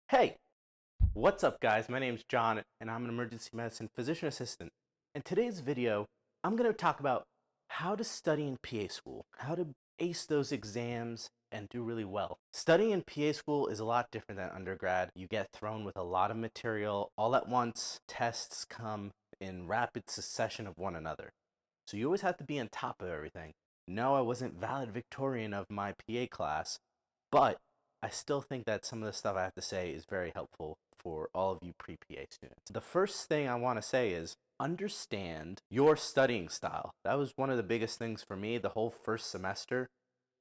Hey, what's up, guys? My name's John, and I'm an emergency medicine physician assistant. In today's video, I'm going to talk about how to study in PA school, how to ace those exams and do really well. Studying in PA school is a lot different than undergrad. You get thrown with a lot of material all at once. Tests come in rapid succession of one another. So you always have to be on top of everything. No, I wasn't valedictorian of my PA class, but I still think that some of the stuff I have to say is very helpful for all of you pre-PA students. The first thing I want to say is understand your studying style. That was one of the biggest things for me the whole first semester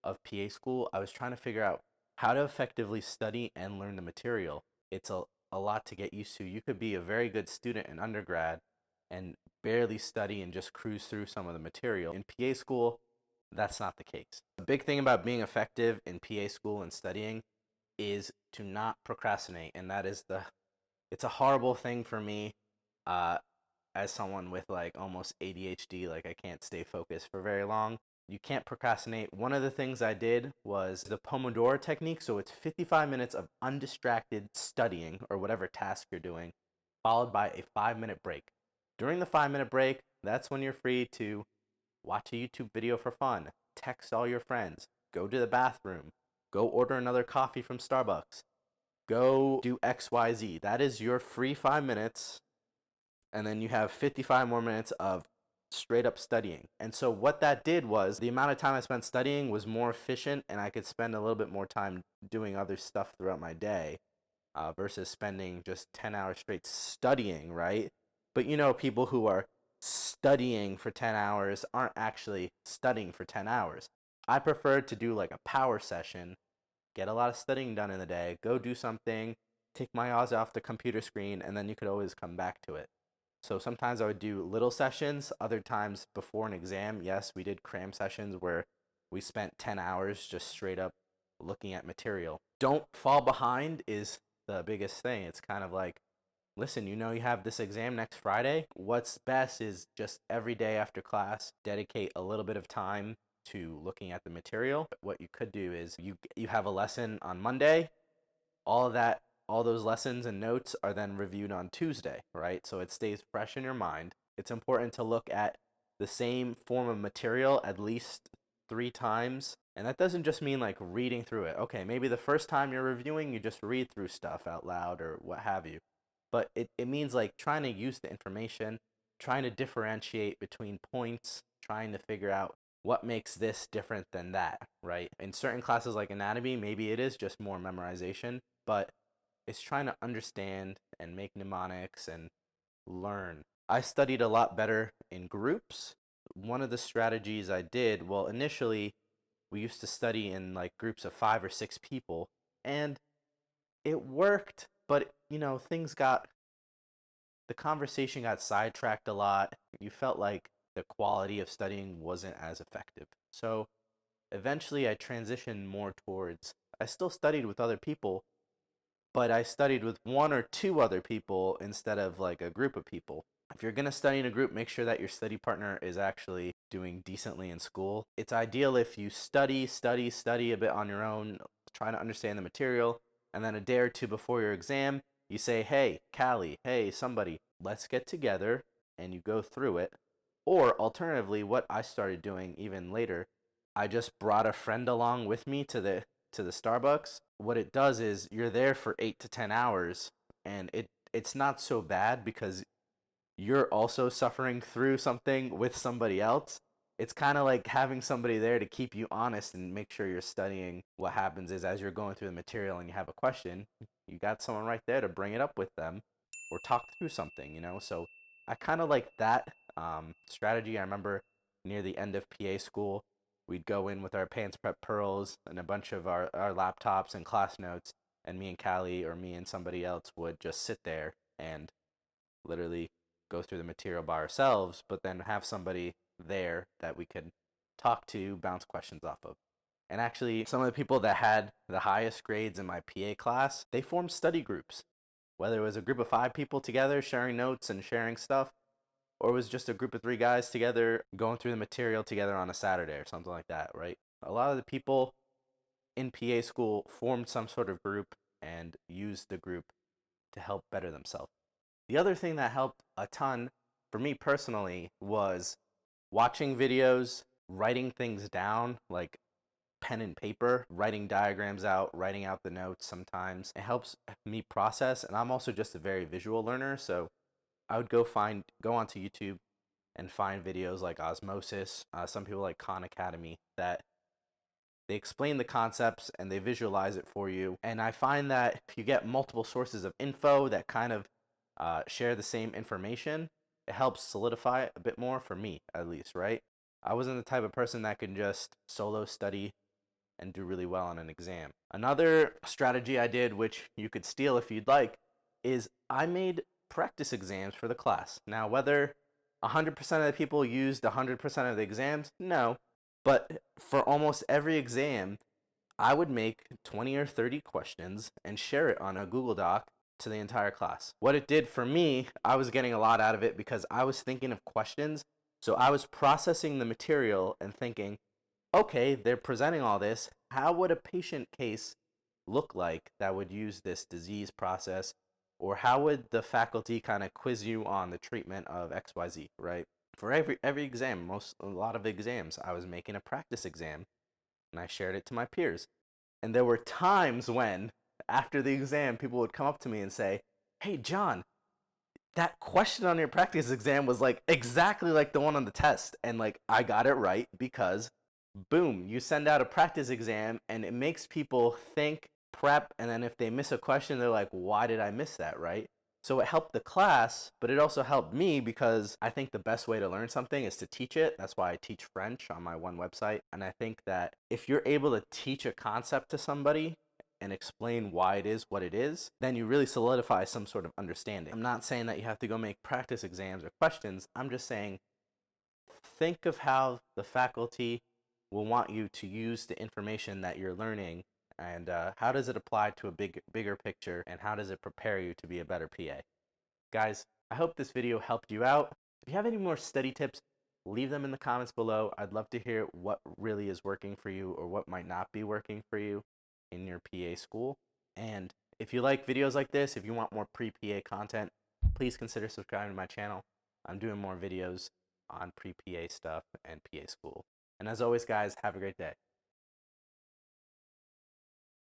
of PA school. I was trying to figure out how to effectively study and learn the material. It's a lot to get used to. You could be a very good student in undergrad and barely study and just cruise through some of the material. In PA school, that's not the case. The big thing about being effective in PA school and studying is to not procrastinate, and it's a horrible thing for me uh as someone with like almost ADHD. Like, I can't stay focused for very long. You can't procrastinate. One of the things I did was the Pomodoro technique. So it's 55 minutes of undistracted studying or whatever task you're doing, followed by a 5-minute break. During the 5-minute break, that's when you're free to watch a YouTube video for fun, text all your friends, go to the bathroom, go order another coffee from Starbucks, go do XYZ. That is your free 5 minutes, and then you have 55 more minutes of straight up studying. And so what that did was the amount of time I spent studying was more efficient, and I could spend a little bit more time doing other stuff throughout my day, versus spending just 10 hours straight studying, right? But people who are studying for 10 hours aren't actually studying for 10 hours. I prefer to do like a power session, get a lot of studying done in the day, go do something, take my eyes off the computer screen, and then you could always come back to it. So sometimes I would do little sessions, other times before an exam. Yes, we did cram sessions where we spent 10 hours just straight up looking at material. Don't fall behind is the biggest thing. It's kind of like, listen, you have this exam next Friday. What's best is just every day after class, dedicate a little bit of time to looking at the material. What you could do is you have a lesson on Monday. All those lessons and notes are then reviewed on Tuesday, right? So it stays fresh in your mind. It's important to look at the same form of material at least 3 times. And that doesn't just mean like reading through it. Okay, maybe the first time you're reviewing, you just read through stuff out loud or what have you. But it means like trying to use the information, trying to differentiate between points, trying to figure out what makes this different than that, right? In certain classes like anatomy, maybe it is just more memorization, but it's trying to understand and make mnemonics and learn. I studied a lot better in groups. One of the strategies I did, well, initially we used to study in like groups of 5 or 6 people, and it worked, but the conversation got sidetracked a lot. You felt like the quality of studying wasn't as effective. So eventually I transitioned more towards, I still studied with other people, but I studied with 1 or 2 other people instead of like a group of people. If you're going to study in a group, make sure that your study partner is actually doing decently in school. It's ideal if you study a bit on your own, trying to understand the material, and then a day or two before your exam, you say, hey, Callie, hey, somebody, let's get together, and you go through it. Or alternatively, what I started doing even later, I just brought a friend along with me to the Starbucks. What it does is you're there for 8 to 10 hours, and it's not so bad because you're also suffering through something with somebody else. It's kind of like having somebody there to keep you honest and make sure you're studying. What happens is as you're going through the material and you have a question, you got someone right there to bring it up with them or talk through something. So I kind of like that strategy. I remember near the end of PA school, we'd go in with our pants prep pearls and a bunch of our laptops and class notes, and me and Callie or me and somebody else would just sit there and literally go through the material by ourselves, but then have somebody there that we could talk to, bounce questions off of. And actually, some of the people that had the highest grades in my PA class, they formed study groups. Whether it was a group of 5 people together sharing notes and sharing stuff, or it was just a group of 3 guys together going through the material together on a Saturday or something like that, right? A lot of the people in PA school formed some sort of group, and use the group to help better themselves. The other thing that helped a ton for me personally was watching videos, writing things down, like pen and paper, writing diagrams out, writing out the notes sometimes. It helps me process, and I'm also just a very visual learner, so I would go onto YouTube and find videos like Osmosis, some people like Khan Academy, that they explain the concepts and they visualize it for you. And I find that if you get multiple sources of info that kind of share the same information, it helps solidify it a bit more for me, at least, right? I wasn't the type of person that can just solo study and do really well on an exam. Another strategy I did, which you could steal if you'd like, is I made practice exams for the class. Now, whether 100% of the people used 100% of the exams, no. But for almost every exam, I would make 20 or 30 questions and share it on a Google Doc to the entire class. What it did for me, I was getting a lot out of it because I was thinking of questions. So I was processing the material and thinking, okay, they're presenting all this. How would a patient case look like that would use this disease process? Or how would the faculty kind of quiz you on the treatment of XYZ, right? For every exam, a lot of exams, I was making a practice exam and I shared it to my peers. And there were times when, after the exam, people would come up to me and say, "Hey, John, that question on your practice exam was like exactly like the one on the test." And like I got it right because boom, you send out a practice exam and it makes people think, prep, and then if they miss a question, they're like, why did I miss that, right? So it helped the class, but it also helped me because I think the best way to learn something is to teach it. That's why I teach French on my one website. And I think that if you're able to teach a concept to somebody and explain why it is what it is, then you really solidify some sort of understanding. I'm not saying that you have to go make practice exams or questions. I'm just saying think of how the faculty will want you to use the information that you're learning, and how does it apply to a bigger picture, and how does it prepare you to be a better PA. Guys, I hope this video helped you out. If you have any more study tips, leave them in the comments below. I'd love to hear what really is working for you or what might not be working for you in your PA school. And if you like videos like this, if you want more pre-PA content, please consider subscribing to my channel. I'm doing more videos on pre-PA stuff and PA school. And as always, guys, have a great day.